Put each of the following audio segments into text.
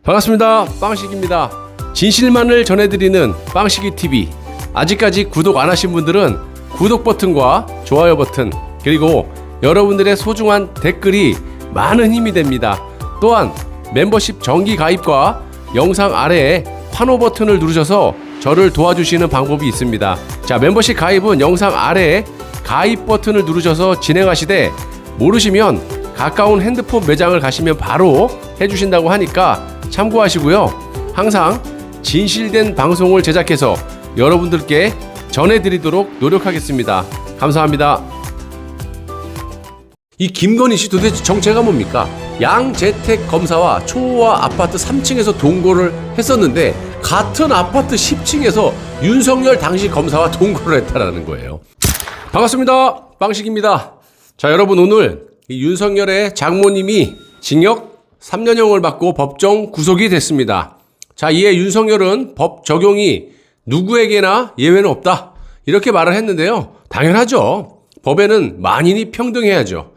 반갑습니다. 빵식입니다. 진실만을 전해드리는 빵식이TV. 아직까지 구독 안 하신 분들은 구독 버튼과 좋아요 버튼, 그리고 여러분들의 소중한 댓글이 많은 힘이 됩니다. 또한 멤버십 정기 가입과 영상 아래에 환호 버튼을 누르셔서 저를 도와주시는 방법이 있습니다. 자, 멤버십 가입은 영상 아래에 가입 버튼을 누르셔서 진행하시되, 모르시면 가까운 핸드폰 매장을 가시면 바로 해주신다고 하니까 참고하시고요. 항상 진실된 방송을 제작해서 여러분들께 전해드리도록 노력하겠습니다. 감사합니다. 이 김건희 씨 도대체 정체가 뭡니까? 양재택 검사와 초호화 아파트 3층에서 동거를 했었는데, 같은 아파트 10층에서 윤석열 당시 검사와 동거를 했다라는 거예요. 반갑습니다. 빵식입니다. 자, 여러분, 오늘 이 윤석열의 장모님이 징역 3년형을 받고 법정 구속이 됐습니다. 자, 이에 윤석열은 법 적용이 누구에게나 예외는 없다, 이렇게 말을 했는데요. 당연하죠. 법에는 만인이 평등해야죠.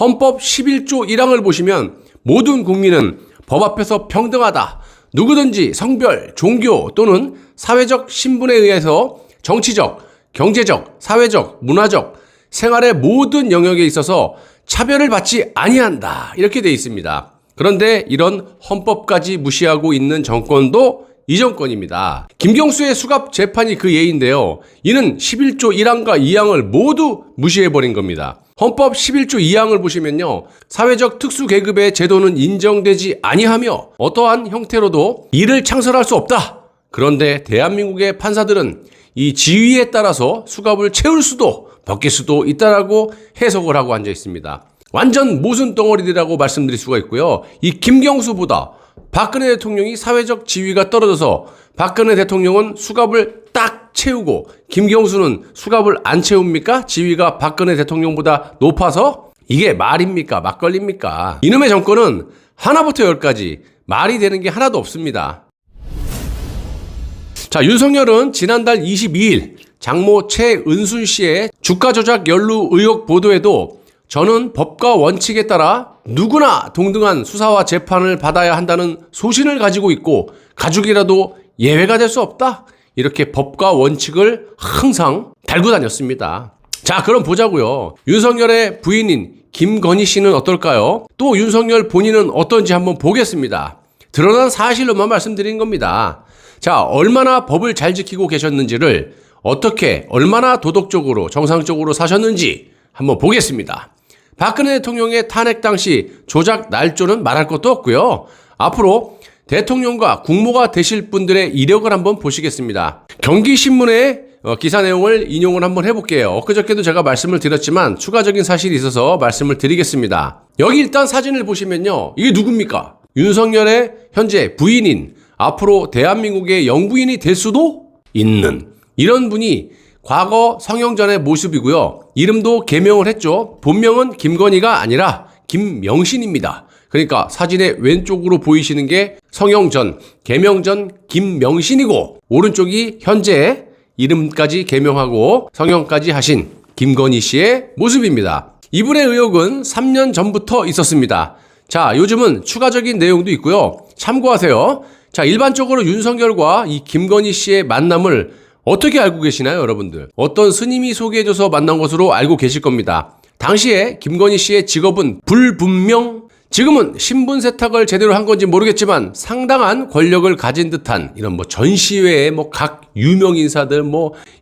헌법 11조 1항을 보시면 모든 국민은 법 앞에서 평등하다. 누구든지 성별, 종교 또는 사회적 신분에 의해서 정치적, 경제적, 사회적, 문화적, 생활의 모든 영역에 있어서 차별을 받지 아니한다, 이렇게 돼 있습니다. 그런데 이런 헌법까지 무시하고 있는 정권도 이 정권입니다. 김경수의 수갑 재판이 그 예인데요. 이는 11조 1항과 2항을 모두 무시해버린 겁니다. 헌법 11조 2항을 보시면요, 사회적 특수계급의 제도는 인정되지 아니하며 어떠한 형태로도 이를 창설할 수 없다. 그런데 대한민국의 판사들은 이 지위에 따라서 수갑을 채울 수도 벗길 수도 있다라고 해석을 하고 앉아 있습니다. 완전 모순 덩어리들이라고 말씀드릴 수가 있고요. 이 김경수보다 박근혜 대통령이 사회적 지위가 떨어져서 박근혜 대통령은 수갑을 딱 채우고 김경수는 수갑을 안 채웁니까? 지위가 박근혜 대통령보다 높아서? 이게 말입니까? 막걸리입니까? 이놈의 정권은 하나부터 열까지 말이 되는 게 하나도 없습니다. 자, 윤석열은 지난달 22일 장모 최은순 씨의 주가 조작 연루 의혹 보도에도 저는 법과 원칙에 따라 누구나 동등한 수사와 재판을 받아야 한다는 소신을 가지고 있고 가족이라도 예외가 될 수 없다, 이렇게 법과 원칙을 항상 달고 다녔습니다. 자, 그럼 보자고요. 윤석열의 부인인 김건희 씨는 어떨까요? 또 윤석열 본인은 어떤지 한번 보겠습니다. 드러난 사실로만 말씀드린 겁니다. 자, 얼마나 법을 잘 지키고 계셨는지를, 어떻게 얼마나 도덕적으로 정상적으로 사셨는지 한번 보겠습니다. 박근혜 대통령의 탄핵 당시 조작 날조는 말할 것도 없고요. 앞으로 대통령과 국모가 되실 분들의 이력을 한번 보시겠습니다. 경기신문의 기사 내용을 인용을 한번 해볼게요. 엊그저께도 제가 말씀을 드렸지만 추가적인 사실이 있어서 말씀을 드리겠습니다. 여기 일단 사진을 보시면요, 이게 누굽니까? 윤석열의 현재 부인인, 앞으로 대한민국의 영부인이 될 수도 있는 이런 분이 과거 성형전의 모습이고요. 이름도 개명을 했죠. 본명은 김건희가 아니라 김명신입니다. 그러니까 사진의 왼쪽으로 보이시는 게 성형전, 개명전 김명신이고, 오른쪽이 현재 이름까지 개명하고 성형까지 하신 김건희 씨의 모습입니다. 이분의 의혹은 3년 전부터 있었습니다. 자, 요즘은 추가적인 내용도 있고요. 참고하세요. 자, 일반적으로 윤석열과 이 김건희 씨의 만남을 어떻게 알고 계시나요, 여러분들? 어떤 스님이 소개해줘서 만난 것으로 알고 계실 겁니다. 당시에 김건희 씨의 직업은 불분명, 지금은 신분 세탁을 제대로 한 건지 모르겠지만 상당한 권력을 가진 듯한 이런 전시회에 각 유명 인사들,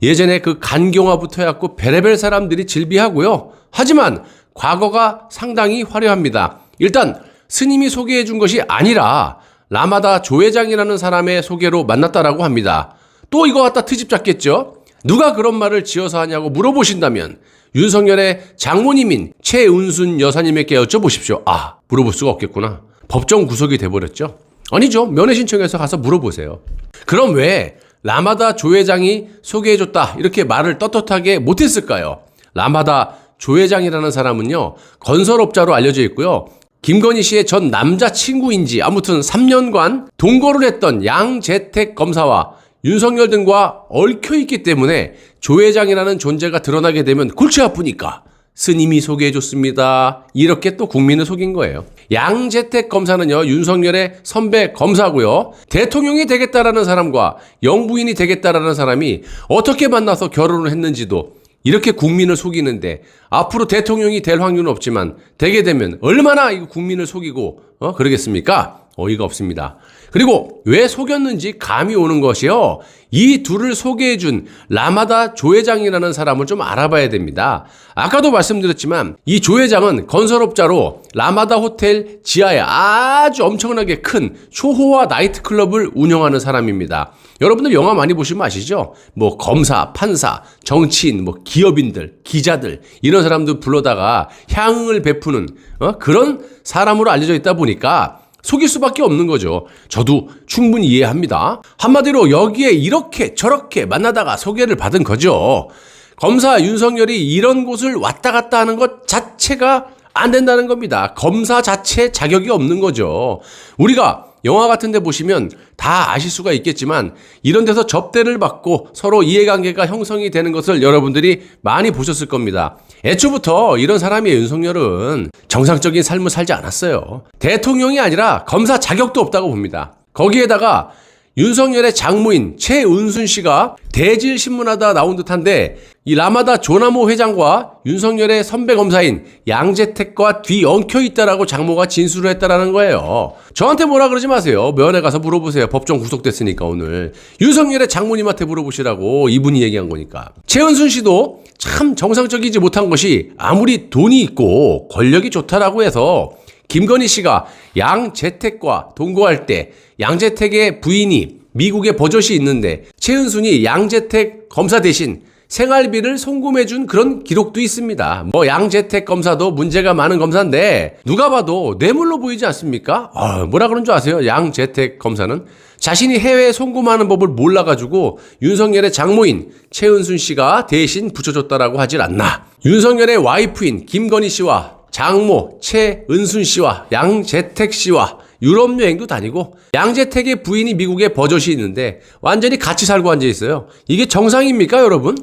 예전에 그 간경화부터 해갖고 베레벨 사람들이 질비하고요. 하지만 과거가 상당히 화려합니다. 일단 스님이 소개해 준 것이 아니라 라마다 조 회장이라는 사람의 소개로 만났다라고 합니다. 또 이거 갖다 트집 잡겠죠? 누가 그런 말을 지어서 하냐고 물어보신다면 윤석열의 장모님인 최은순 여사님에게 여쭤보십시오. 아, 물어볼 수가 없겠구나. 법정 구속이 돼버렸죠? 아니죠. 면회 신청해서 가서 물어보세요. 그럼 왜 라마다 조 회장이 소개해줬다, 이렇게 말을 떳떳하게 못했을까요? 라마다 조 회장이라는 사람은요, 건설업자로 알려져 있고요. 김건희 씨의 전 남자친구인지 아무튼 3년간 동거를 했던 양재택 검사와 윤석열 등과 얽혀있기 때문에 조 회장이라는 존재가 드러나게 되면 골치 아프니까 스님이 소개해줬습니다. 이렇게 또 국민을 속인 거예요. 양재택 검사는요, 윤석열의 선배 검사고요. 대통령이 되겠다라는 사람과 영부인이 되겠다라는 사람이 어떻게 만나서 결혼을 했는지도 이렇게 국민을 속이는데, 앞으로 대통령이 될 확률은 없지만 되게 되면 얼마나 이거 국민을 속이고 그러겠습니까? 어이가 없습니다. 그리고 왜 속였는지 감이 오는 것이요, 이 둘을 소개해준 라마다 조 회장이라는 사람을 좀 알아봐야 됩니다. 아까도 말씀드렸지만 이 조 회장은 건설업자로 라마다 호텔 지하에 아주 엄청나게 큰 초호화 나이트클럽을 운영하는 사람입니다. 여러분들 영화 많이 보시면 아시죠? 뭐 검사, 판사, 정치인, 뭐 기업인들, 기자들 이런 사람들 불러다가 향응을 베푸는 그런 사람으로 알려져 있다 보니까 속일 수밖에 없는 거죠. 저도 충분히 이해합니다. 한마디로 여기에 이렇게 저렇게 만나다가 소개를 받은 거죠. 검사 윤석열이 이런 곳을 왔다 갔다 하는 것 자체가 안 된다는 겁니다. 검사 자체 자격이 없는 거죠. 우리가 영화 같은 데 보시면 다 아실 수가 있겠지만 이런 데서 접대를 받고 서로 이해관계가 형성이 되는 것을 여러분들이 많이 보셨을 겁니다. 애초부터 이런 사람이에요. 윤석열은 정상적인 삶을 살지 않았어요. 대통령이 아니라 검사 자격도 없다고 봅니다. 거기에다가 윤석열의 장모인 최은순 씨가 대질신문하다 나온 듯한데 이 라마다 조나모 회장과 윤석열의 선배 검사인 양재택과 뒤엉켜 있다라고 장모가 진술을 했다라는 거예요. 저한테 뭐라 그러지 마세요. 면회 가서 물어보세요. 법정 구속됐으니까 오늘. 윤석열의 장모님한테 물어보시라고 이분이 얘기한 거니까. 최은순 씨도 참 정상적이지 못한 것이 아무리 돈이 있고 권력이 좋다라고 해서 김건희 씨가 양재택과 동거할 때 양재택의 부인이 미국에 버젓이 있는데 최은순이 양재택 검사 대신 생활비를 송금해준 그런 기록도 있습니다. 뭐 양재택 검사도 문제가 많은 검사인데 누가 봐도 뇌물로 보이지 않습니까? 뭐라 그런 줄 아세요? 양재택 검사는 자신이 해외에 송금하는 법을 몰라가지고 윤석열의 장모인 최은순 씨가 대신 붙여줬다라고 하질 않나. 윤석열의 와이프인 김건희 씨와 장모 최은순 씨와 양재택 씨와 유럽 여행도 다니고 양재택의 부인이 미국에 버젓이 있는데 완전히 같이 살고 앉아 있어요. 이게 정상입니까, 여러분?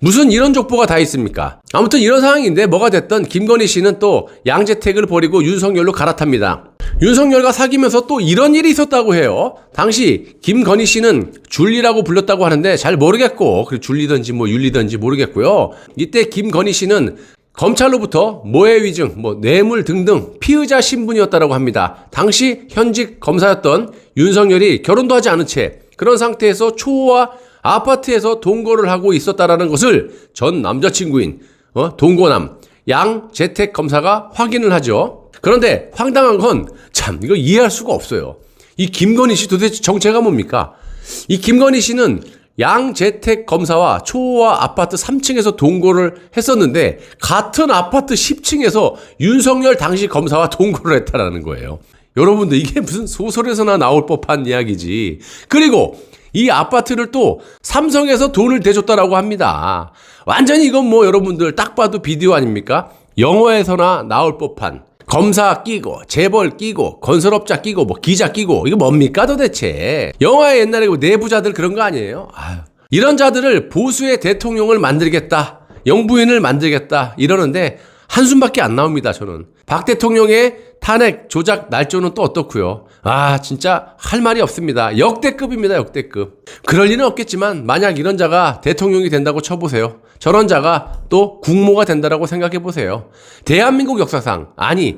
무슨 이런 족보가 다 있습니까? 아무튼 이런 상황인데 뭐가 됐든 김건희 씨는 또 양재택을 버리고 윤석열로 갈아탑니다. 윤석열과 사귀면서 또 이런 일이 있었다고 해요. 당시 김건희 씨는 줄리라고 불렸다고 하는데 잘 모르겠고, 줄리든지 뭐 율리든지 모르겠고요. 이때 김건희 씨는 검찰로부터 모해위증, 뇌물 등등 피의자 신분이었다고 합니다. 당시 현직 검사였던 윤석열이 결혼도 하지 않은 채 그런 상태에서 초호화 아파트에서 동거를 하고 있었다라는 것을 전 남자친구인 동거남 양재택 검사가 확인을 하죠. 그런데 황당한 건 참 이거 이해할 수가 없어요. 이 김건희 씨 도대체 정체가 뭡니까? 이 김건희 씨는 양재택 검사와 초호화 아파트 3층에서 동거를 했었는데 같은 아파트 10층에서 윤석열 당시 검사와 동거를 했다라는 거예요. 여러분들 이게 무슨 소설에서나 나올 법한 이야기지. 그리고 이 아파트를 또 삼성에서 돈을 대줬다라고 합니다. 완전히 이건 뭐 여러분들 딱 봐도 비디오 아닙니까? 영화에서나 나올 법한 검사 끼고 재벌 끼고 건설업자 끼고 기자 끼고 이거 뭡니까 도대체? 영화에 옛날에 내부자들 그런 거 아니에요? 이런 자들을 보수의 대통령을 만들겠다, 영부인을 만들겠다 이러는데 한숨밖에 안 나옵니다. 저는 박 대통령의 탄핵 조작 날조는 또 어떻고요? 진짜 할 말이 없습니다. 역대급입니다. 역대급. 그럴 리는 없겠지만 만약 이런 자가 대통령이 된다고 쳐보세요. 저런 자가 또 국모가 된다라고 생각해 보세요. 대한민국 역사상, 아니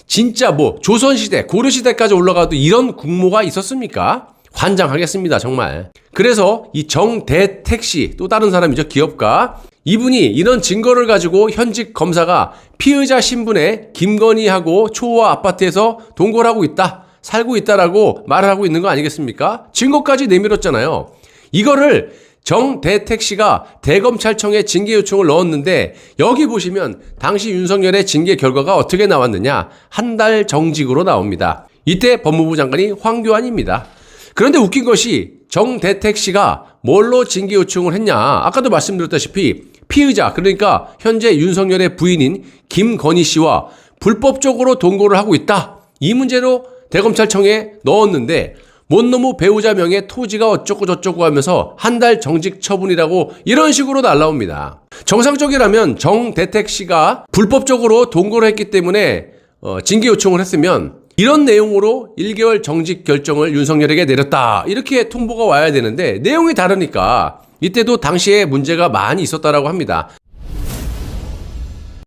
진짜 조선시대 고려시대까지 올라가도 이런 국모가 있었습니까? 환장하겠습니다. 정말. 그래서 이 정대택 씨, 또 다른 사람이죠. 기업가. 이분이 이런 증거를 가지고 현직 검사가 피의자 신분의 김건희하고 초호화 아파트에서 동거를 하고 있다, 살고 있다라고 말을 하고 있는 거 아니겠습니까? 증거까지 내밀었잖아요. 이거를 정대택 씨가 대검찰청에 징계 요청을 넣었는데 여기 보시면 당시 윤석열의 징계 결과가 어떻게 나왔느냐? 한 달 정직으로 나옵니다. 이때 법무부 장관이 황교안입니다. 그런데 웃긴 것이 정대택 씨가 뭘로 징계 요청을 했냐? 아까도 말씀드렸다시피 피의자, 그러니까 현재 윤석열의 부인인 김건희 씨와 불법적으로 동거를 하고 있다, 이 문제로 대검찰청에 넣었는데 못노무 배우자 명의 토지가 어쩌고 저쩌고 하면서 한 달 정직 처분이라고 이런 식으로 날라옵니다. 정상적이라면 정대택 씨가 불법적으로 동거를 했기 때문에 징계 요청을 했으면 이런 내용으로 1개월 정직 결정을 윤석열에게 내렸다, 이렇게 통보가 와야 되는데 내용이 다르니까 이때도 당시에 문제가 많이 있었다라고 합니다.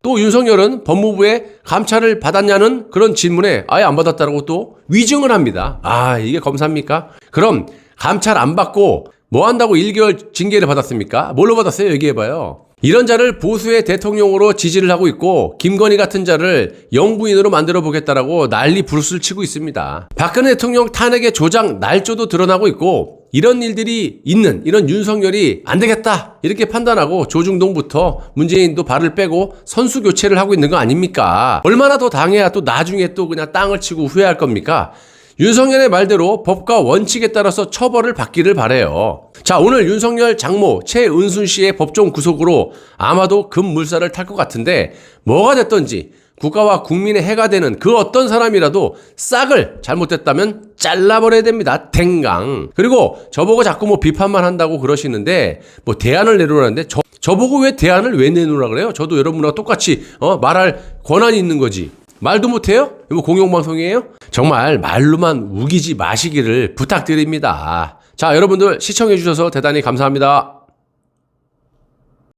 또 윤석열은 법무부에 감찰을 받았냐는 그런 질문에 아예 안 받았다라고 또 위증을 합니다. 아, 이게 검사입니까? 그럼 감찰 안 받고 뭐 한다고 1개월 징계를 받았습니까? 뭘로 받았어요? 얘기해봐요. 이런 자를 보수의 대통령으로 지지를 하고 있고 김건희 같은 자를 영부인으로 만들어 보겠다라고 난리 부르스를 치고 있습니다. 박근혜 대통령 탄핵의 조작 날조도 드러나고 있고 이런 일들이 있는 이런 윤석열이 안 되겠다 이렇게 판단하고 조중동부터 문재인도 발을 빼고 선수 교체를 하고 있는 거 아닙니까? 얼마나 더 당해야 또 나중에 또 그냥 땅을 치고 후회할 겁니까? 윤석열의 말대로 법과 원칙에 따라서 처벌을 받기를 바라요. 자, 오늘 윤석열 장모 최은순 씨의 법정 구속으로 아마도 급물살을 탈 것 같은데 뭐가 됐든지 국가와 국민의 해가 되는 그 어떤 사람이라도 싹을 잘못됐다면 잘라버려야 됩니다. 댕강. 그리고 저보고 자꾸 뭐 비판만 한다고 그러시는데 뭐 대안을 내놓으라는데 저보고 왜 대안을 왜 내놓으라 그래요? 저도 여러분과 똑같이 말할 권한이 있는 거지. 말도 못해요? 이거 공영방송이에요? 정말 말로만 우기지 마시기를 부탁드립니다. 자, 여러분들 시청해주셔서 대단히 감사합니다.